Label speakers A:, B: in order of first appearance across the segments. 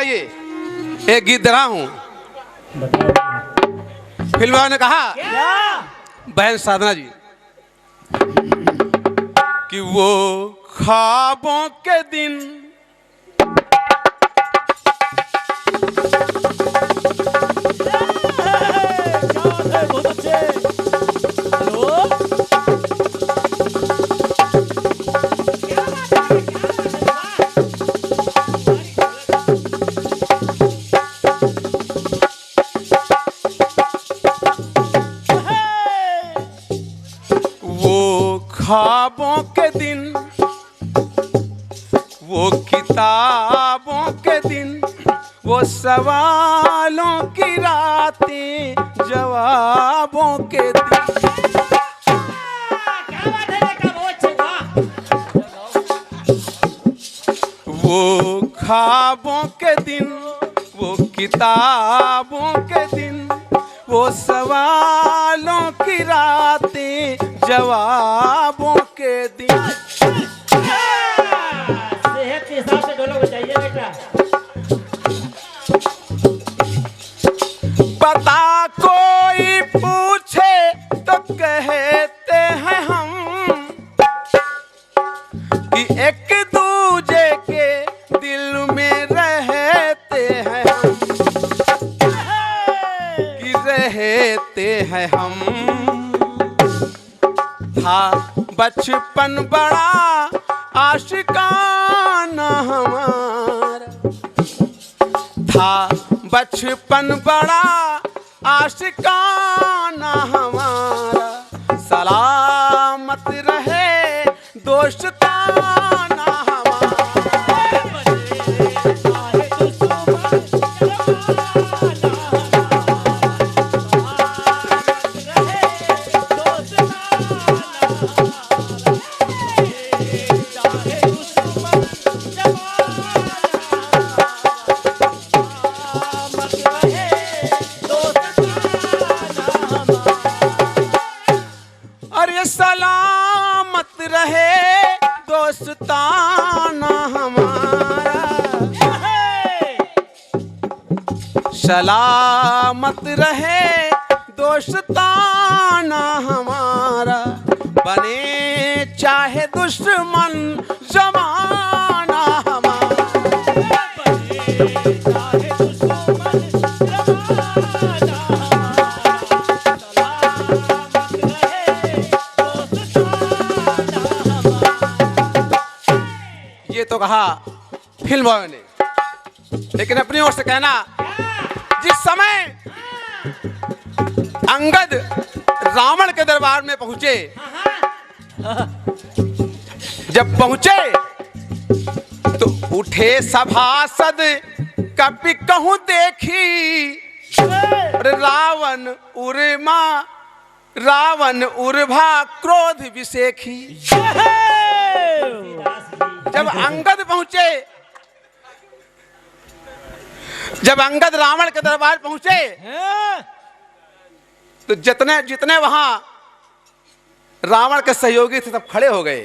A: बताइए, एक गीत रहा हूँ। फिल्म वालों ने कहा बहन साधना जी कि वो ख्वाबों के दिन ख्वाबों के दिन, वो किताबों के दिन, वो सवालों की रातें, जवाबों के दिन। वो ख्वाबों के दिन, वो किताबों के दिन, वो सवालों की रातें, जवाबों के दिन।
B: सेहत के हिसाब से ढोलक बजाइए बेटा।
A: पता कोई पूछे तो कहते हैं हम कि एक दूजे के दिल में रहते हैं हम, कि रहते हैं हम। था बचपन बड़ा आशिकाना हमारा, था बचपन बड़ा आशिकाना हमारा, सलामत रहे दोस्ताना हमारा। सलामत रहे दोस्ताना हमारा, सलामत रहे दोस्ताना हमारा, बने चाहे दुश्मन जमाना हमारा। ये तो कहा फिल्म वालों ने, लेकिन अपनी ओर से कहना, जिस समय अंगद रावण के दरबार में पहुंचे, जब पहुंचे तो उठे सभासद कपि कहूं देखी, रावण उर्मा रावण उर्भा क्रोध विसेखी। जब अंगद पहुंचे, जब अंगद रावण के दरबार पहुंचे तो जितने जितने वहां रावण के सहयोगी थे सब खड़े हो गए।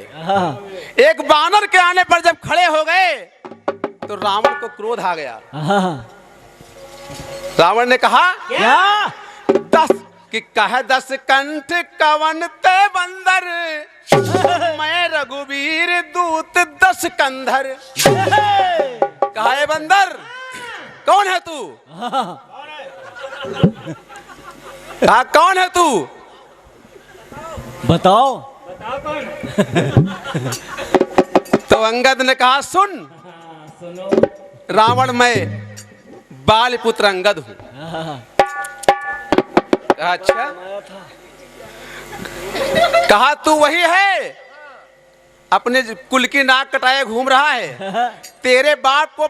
A: एक बानर के आने पर जब खड़े हो गए तो रावण को क्रोध आ गया। रावण ने कहा
B: क्या?
A: 10 कि कह 10 कंठ कवन ते बंदर, मैं रघुवीर दूत 10 कंधर। कहा है बंदर, कौन है तू? कहा कौन है तू?
B: बताओ।
A: तो अंगद ने कहा सुन,
B: सुनो।
A: रावण मैं बालपुत्र अंगद हूं। अच्छा, कहा तू वही है अपने कुल की नाक कटाए घूम रहा है, तेरे बाप को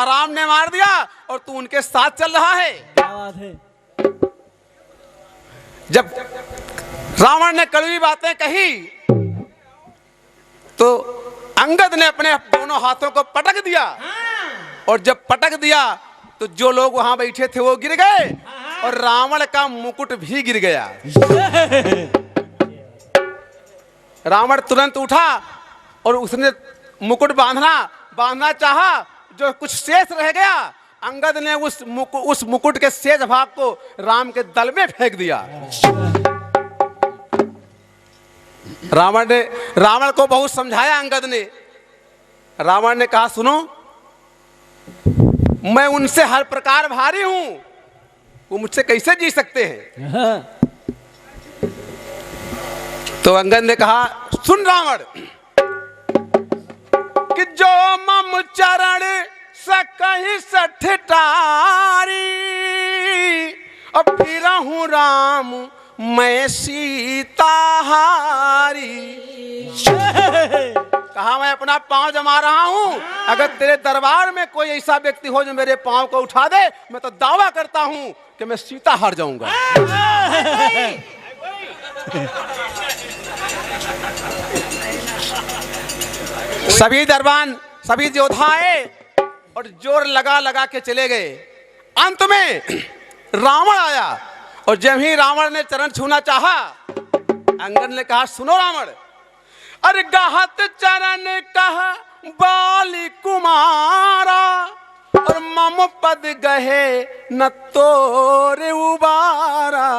A: राम ने मार दिया और तू उनके साथ चल रहा है।
B: क्या बात है?
A: जब रावण ने कड़वी बातें कही तो अंगद ने अपने दोनों हाथों को पटक दिया, और जब पटक दिया तो जो लोग वहां बैठे थे वो गिर गए और रावण का मुकुट भी गिर गया। रावण तुरंत उठा और उसने मुकुट बांधना चाहा, जो कुछ शेष रह गया, अंगद ने उस मुकुट के शेष भाग को राम के दल में फेंक दिया। रावण को बहुत समझाया अंगद ने। रावण ने कहा, सुनो, मैं उनसे हर प्रकार भारी हूं, वो मुझसे कैसे जी सकते हैं। तो अंगद ने कहा, सुन रावण, कि जो मम चरण सकहि सठटारी, अब फिर हूं राम मैं सीता हारी। कहा, मैं अपना पांव जमा रहा हूं, अगर तेरे दरबार में कोई ऐसा व्यक्ति हो जो मेरे पांव को उठा दे, मैं तो दावा करता हूं कि मैं सीता हार जाऊंगा। सभी दरबान, सभी योद्धा आए और जोर लगा लगा के चले गए। अंत में रावण आया और जब ही रावण ने चरण छूना चाहा, अंगद ने कहा, सुनो रावण, अरे गाहत चरण कहा बाली कुमारा, और मम पद गहे न तोरे उबारा।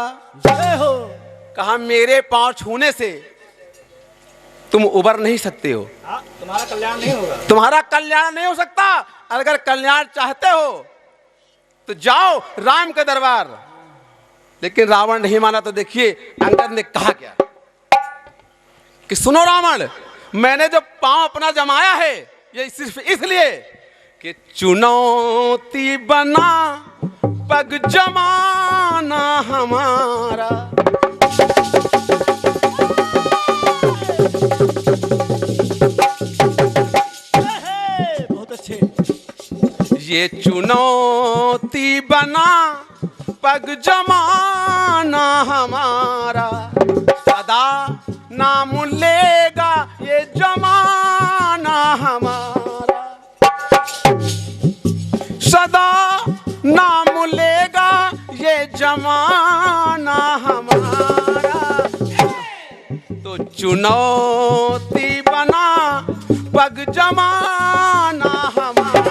A: कहा, मेरे पांव छूने से तुम उबर नहीं सकते हो,
B: तुम्हारा कल्याण नहीं होगा,
A: तुम्हारा कल्याण नहीं हो सकता। अगर कल्याण चाहते हो तो जाओ राम के दरबार। लेकिन रावण नहीं माना। तो देखिए अंगद ने कहा क्या कि सुनो रावण, मैंने जो पांव अपना जमाया है ये सिर्फ इसलिए कि चुनौती बना पग जमाना हमारा।
B: बहुत अच्छे।
A: ये चुनौती बना पग जमाना हमारा, सदा नाम लेगा ये जमाना हमारा, सदा नाम लेगा ये जमाना हमारा। तो चुनौती बना पग जमाना हमारा।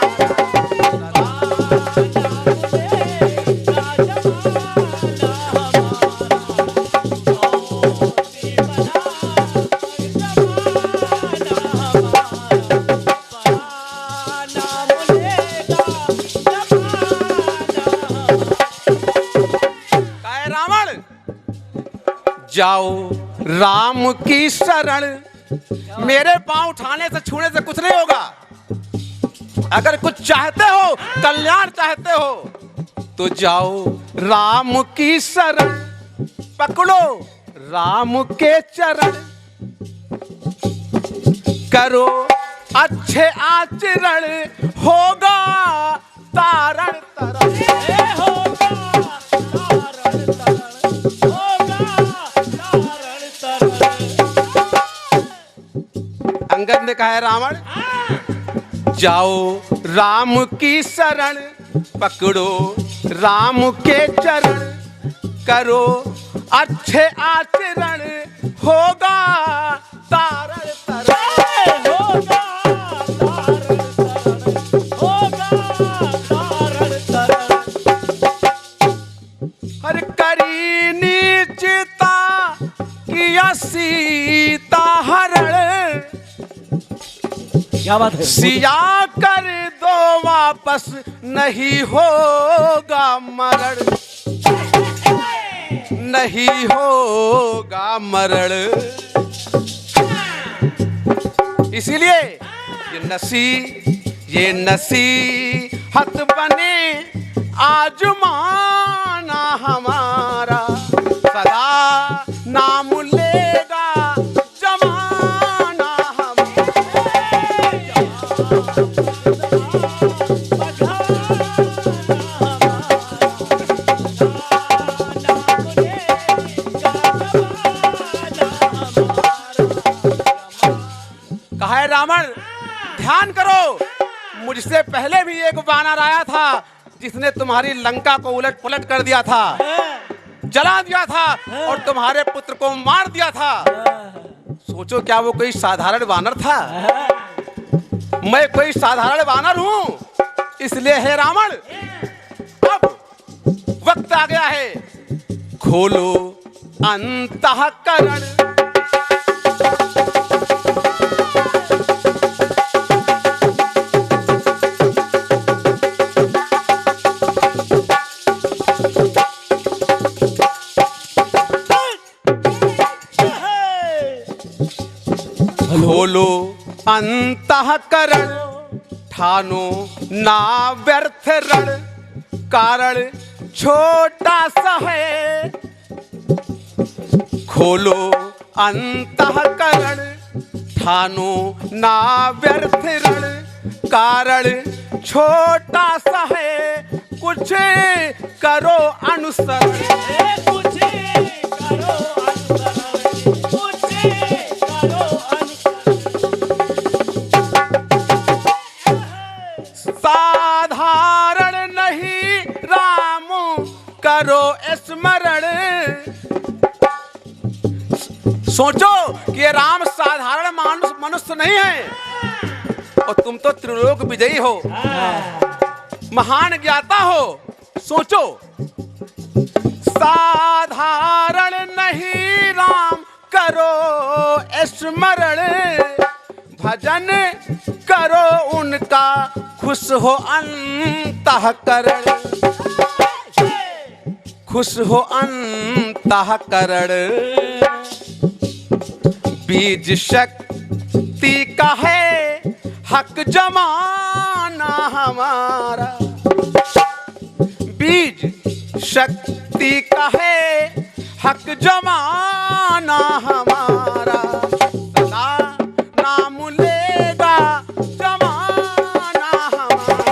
A: जाओ राम की शरण, मेरे पांव उठाने से छूने से कुछ नहीं होगा। अगर कुछ चाहते हो, कल्याण चाहते हो, तो जाओ राम की शरण, पकड़ो राम के चरण, करो अच्छे आचरण, होगा तारण तरण। अंगद ने कहा, रावण जाओ राम की शरण, पकड़ो राम के चरण, करो अच्छे आचरण, होगा तारण तरण। हर करी नीचता किया सीता हरण,
B: क्या बात है।
A: सिया कर दो वापस नहीं होगा मरण, नहीं होगा मरण। इसीलिए ये नसीहत बने आजमाना हमारा, सदा नाम लेगा जमाना हमारा। कहा है रावण, ध्यान करो, मुझसे पहले भी एक वानर आया था जिसने तुम्हारी लंका को उलट पुलट कर दिया था, जला दिया था और तुम्हारे पुत्र को मार दिया था। सोचो क्या वो कोई साधारण वानर था? मैं कोई साधारण वानर हूं? इसलिए हे रावण, अब वक्त आ गया है, खोलो अंतःकरण। खोलो अंतःकरण, ठानो ना व्यर्थ रण, कारण छोटा सा है। खोलो अंतःकरण, ठानो ना व्यर्थ रण, कारण छोटा सा है। कुछ करो अनुसरण,
B: कुछ करो अनुसरण, कुछ करो
A: साधारण नहीं राम करो स्मरण। सोचो कि ये राम साधारण मनुष्य नहीं है, और तुम तो त्रिलोक विजयी हो, महान ज्ञाता हो। सोचो, साधारण नहीं राम करो स्मरण, भजन करो उनका खुश हो अंतःकरण, खुश हो अंतःकरण। बीज शक्ति का है हक जमाना हमारा, बीज शक्ति का है हक जमाना हमारा। सदा नाम लेगा जमाना हमारा।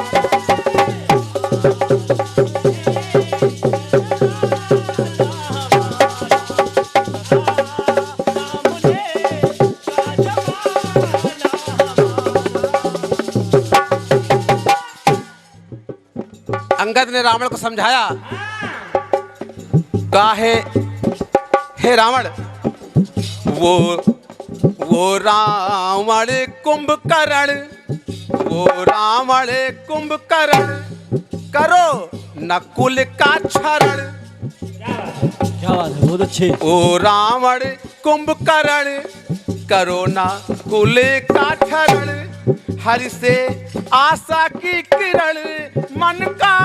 A: अंगद ने रावण को समझाया, कहा है हे रावण, वो रावण कुंभकर्ण, वो रावण कुंभकर्ण, करो नकुल का क्षरण।
B: क्या बात है, बहुत अच्छे।
A: ओ रावण कुंभकर्ण, करो नकुल का क्षरण, हरि से आशा की किरण, मन का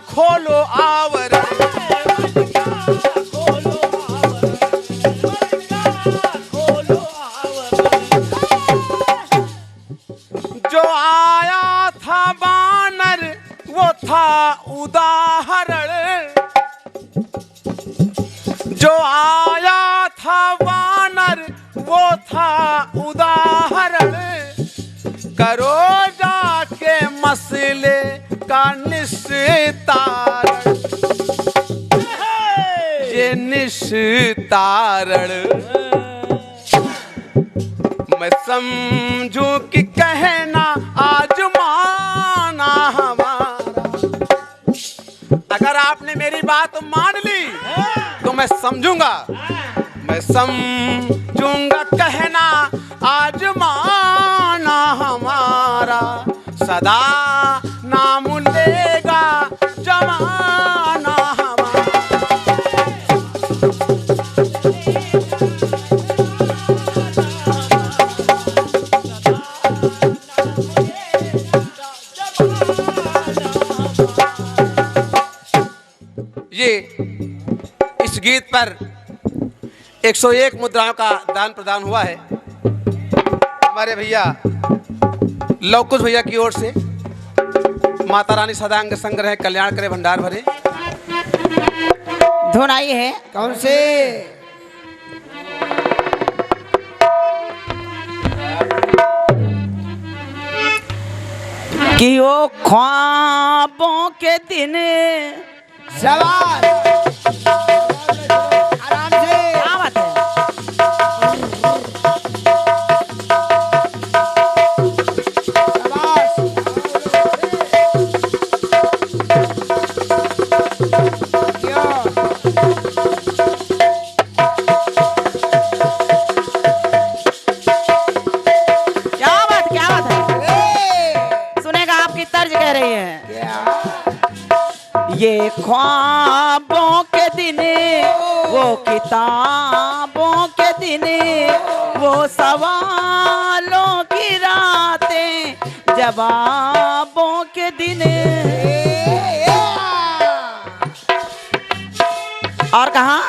A: खोलो आवरण। जो आया था बानर वो था उदाहरण, जो आया था वानर वो था उदाहरण, करो जाके मसले का निस्तारण, ये निस्तारण। मैं समझू कि कहना आज माना हमारा, अगर आपने मेरी बात मान ली तो मैं समझूंगा, मैं समझूंगा कहना आज माना हमारा। सदा नाम लेगा जमाना हमारा। ये इस गीत पर 101 मुद्राओं का दान प्रदान हुआ है हमारे भैया लवकुश भैया की ओर से। माता रानी सदा अंग संग रहे, कल्याण करे, भंडार भरे।
C: धुन आई है कौन से? कि वो ख्वाबों के दिन सवार आराम से। क्या बात है? क्या बात है? सुनेगा आपकी तर्ज कह रही है। ख्वाबों के दिन, वो किताबों के दिन, वो सवालों की रातें, जवाबों के दिन। और कहाँ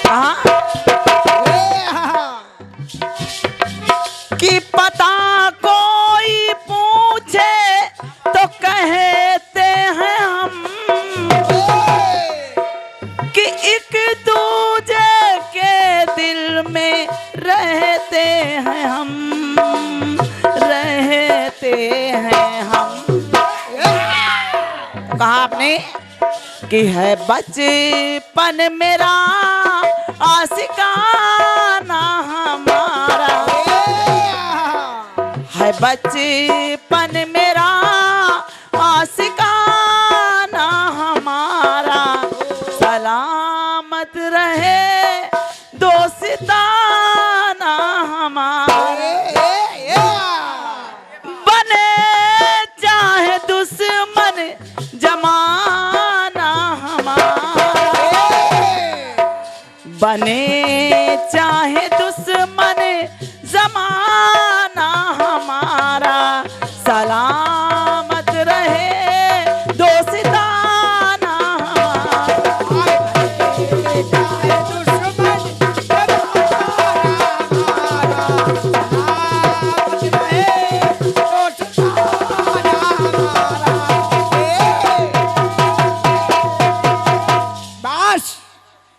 C: कहाँ कि पता कोई पूछे तो कहते हैं हम कि एक दूजे के दिल में रहते हैं हम, रहते हैं हम। कहा आपने कि है बचपन मेरा आशिकाना हमारा, है बचपन मेरा आशिकाना हमारा, सलामत रहे दोस्ताना हमारा। बने चाहे दुश्मन जमाना हमारा, बने चाहे दुश्मन जमाना हमारा, सलामत रहे दोस्ताना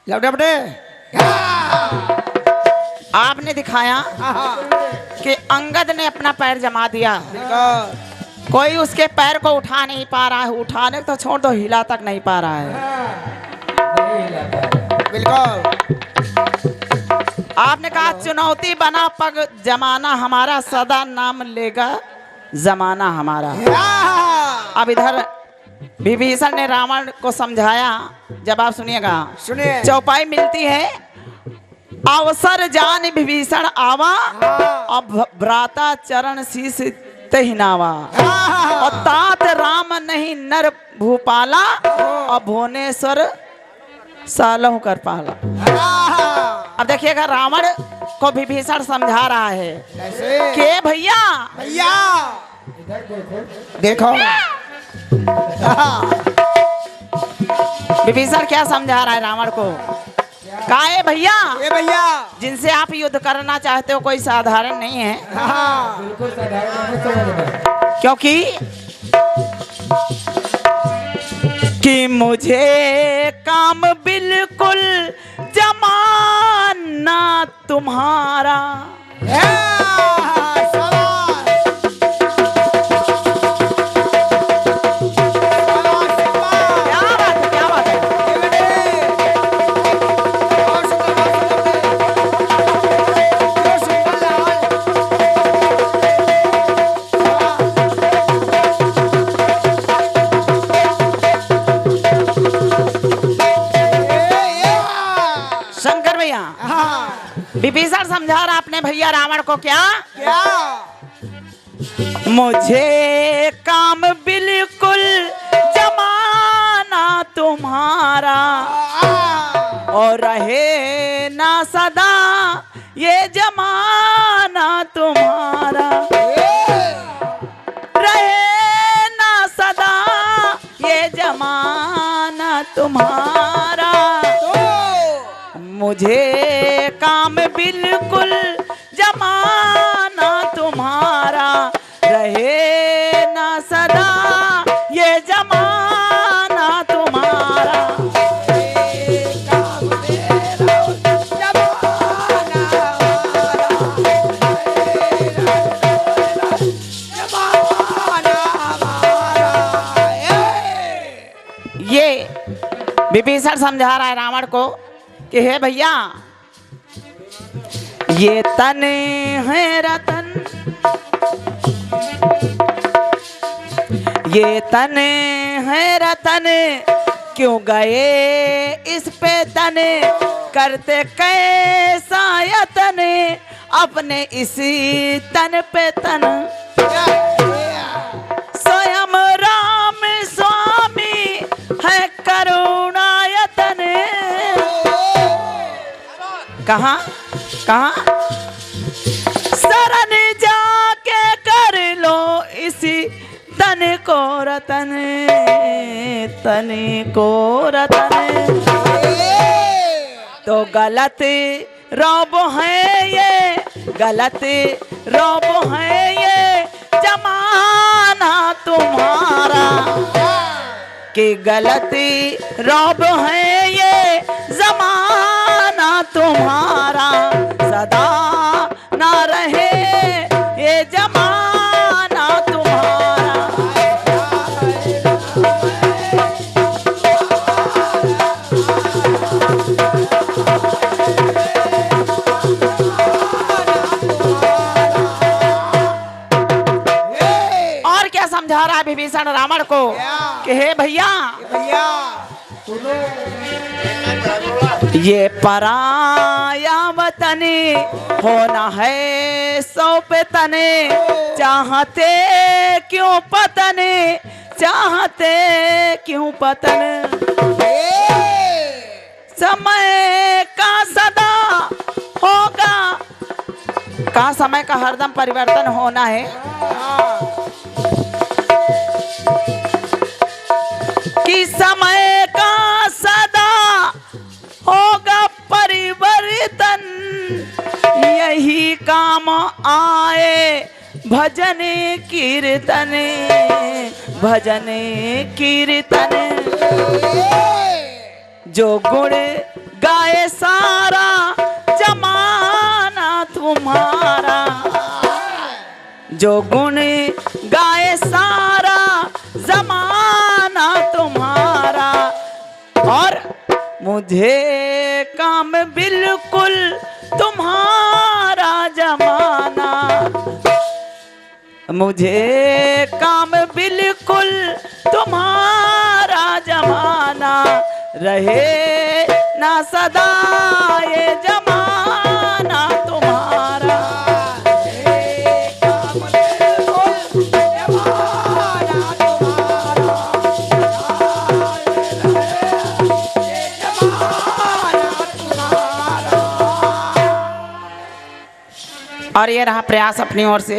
D: लपटे बटे
C: आपने दिखाया कि अंगद ने अपना पैर जमा दिया, कोई उसके पैर को उठा नहीं पा रहा है, उठाने तो छोड़ दो हिला तक नहीं पा रहा है।
D: बिल्कुल।
C: आपने कहा चुनौती बना पग जमाना हमारा, सदा नाम लेगा जमाना हमारा। अब इधर विभीषण ने रावण को समझाया, जब आप सुनिएगा
D: सुनिए।
C: चौपाई मिलती है, अवसर जान विभीषण आवा, अब भ्राता चरण शीस तहिनावा, और तात राम नहीं नर भूपाला, और भुवनेश्वर सालहु कर पाला। अब देखिएगा रावण को विभीषण समझा रहा है कि भैया
D: भैया देखो
C: विभीषण क्या समझा रहा है रावण को, कहा है भैया
D: ये भैया
C: जिनसे आप युद्ध करना चाहते हो कोई साधारण नहीं है, क्योंकि कि मुझे काम बिल्कुल जमाना तुम्हारा। विभीषण समझा रहा अपने भैया रावण को, क्या
D: क्या
C: मुझे काम बिल्कुल जमाना तुम्हारा, और रहे ना सदा ये जमाना तुम्हारा, रहे ना सदा ये जमाना तुम्हारा, मुझे काम बिल्कुल जमाना तुम्हारा, रहे ना सदा ये जमाना तुम्हारा। ये विभीषण समझा रहा है रावण को कि हे भैया ये तन है रतन, ये तन है रतन, क्यों गए इस पे तन, करते कैसा यतन, अपने इसी तन पे तन, स्वयं राम करुणायतन। कहाँ कहाँ शरण जाके कर लो इसी तन को रतन, तन को रतन। तो गलत रौब है ये, गलत रौब है ये जमाना तुम्हारा, कि गलत रौब है ये जमाना तुम्हारा। सदा ना रहे ये जमाना तुम्हारा। और क्या समझा रहा है विभीषण रावण को कि हे भैया,
D: भैया
C: ये पराया वतन होना है सौ पे तने, चाहते क्यों पतन, चाहते क्यों पतन। समय का सदा होगा, का समय का हरदम परिवर्तन होना है। कि समय का सदा होगा परिवर्तन, यही काम आए भजन कीर्तन, भजन कीर्तन। जो गुण गाए सारा जमाना तुम्हारा, जो गुण गाए सारा जमाना तुम्हारा। और मुझे काम बिल्कुल तुम्हारा जमाना, मुझे काम बिल्कुल तुम्हारा जमाना। रहे ना सदा ये जमाना तुम्हारा। और ये रहा प्रयास अपनी ओर से